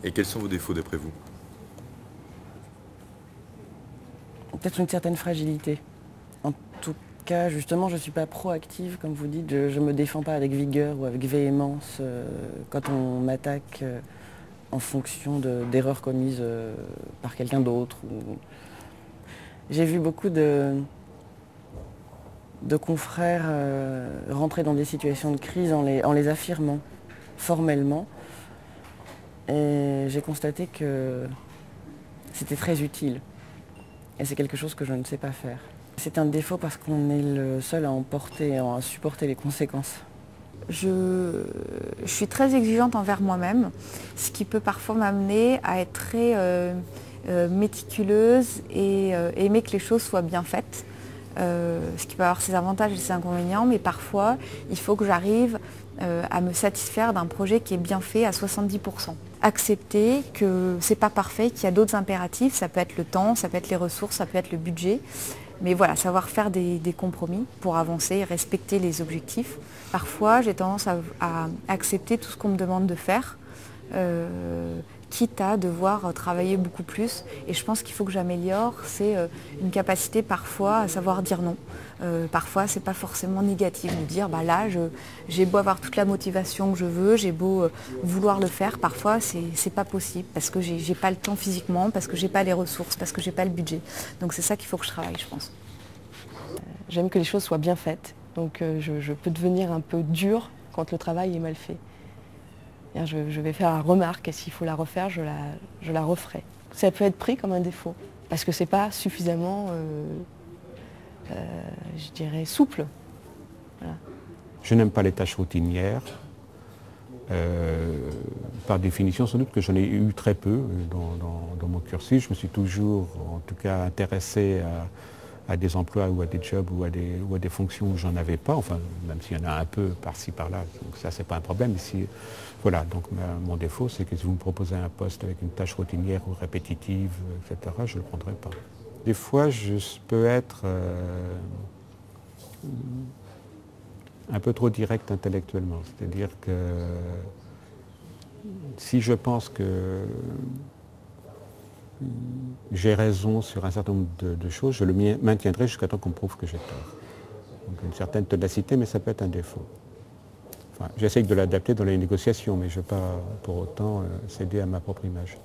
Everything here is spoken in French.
Et quels sont vos défauts d'après vous? Peut-être une certaine fragilité. En tout cas, justement, je ne suis pas proactive, comme vous dites. Je ne me défends pas avec vigueur ou avec véhémence quand on m'attaque en fonction d'erreurs commises par quelqu'un d'autre. J'ai vu beaucoup de confrères rentrer dans des situations de crise en les affirmant formellement. Et j'ai constaté que c'était très utile. Et c'est quelque chose que je ne sais pas faire. C'est un défaut parce qu'on est le seul à en porter, à supporter les conséquences. Je suis très exigeante envers moi-même, ce qui peut parfois m'amener à être très méticuleuse et aimer que les choses soient bien faites. Ce qui peut avoir ses avantages et ses inconvénients, mais parfois il faut que j'arrive à me satisfaire d'un projet qui est bien fait à 70%. Accepter que c'est pas parfait, qu'il y a d'autres impératifs, ça peut être le temps, ça peut être les ressources, ça peut être le budget. Mais voilà, savoir faire des compromis pour avancer, respecter les objectifs. Parfois, j'ai tendance à accepter tout ce qu'on me demande de faire, quitte à devoir travailler beaucoup plus. Et je pense qu'il faut que j'améliore, c'est une capacité parfois à savoir dire non. Parfois, c'est pas forcément négatif de dire, bah là, j'ai beau avoir toute la motivation que je veux, j'ai beau vouloir le faire, parfois c'est pas possible parce que j'ai pas le temps physiquement, parce que j'ai pas les ressources, parce que j'ai pas le budget. Donc c'est ça qu'il faut que je travaille, je pense. J'aime que les choses soient bien faites, donc je peux devenir un peu dure quand le travail est mal fait. Je vais faire la remarque et s'il faut la refaire, je la referai. Ça peut être pris comme un défaut, parce que c'est pas suffisamment, je dirais, souple. Voilà. Je n'aime pas les tâches routinières. Par définition, sans doute que j'en ai eu très peu dans mon cursus. Je me suis toujours, en tout cas, intéressé à des emplois ou à des jobs ou à des fonctions où j'en avais pas, enfin, même s'il y en a un peu par-ci, par-là, donc ça, c'est pas un problème. Voilà, donc mon défaut, c'est que si vous me proposez un poste avec une tâche routinière ou répétitive, etc., je ne le prendrai pas. Des fois, je peux être un peu trop direct intellectuellement. C'est-à-dire que si je pense que j'ai raison sur un certain nombre de choses, je le maintiendrai jusqu'à temps qu'on me prouve que j'ai tort. Donc une certaine ténacité, mais ça peut être un défaut. Enfin, j'essaye de l'adapter dans les négociations, mais je ne vais pas pour autant céder à ma propre image.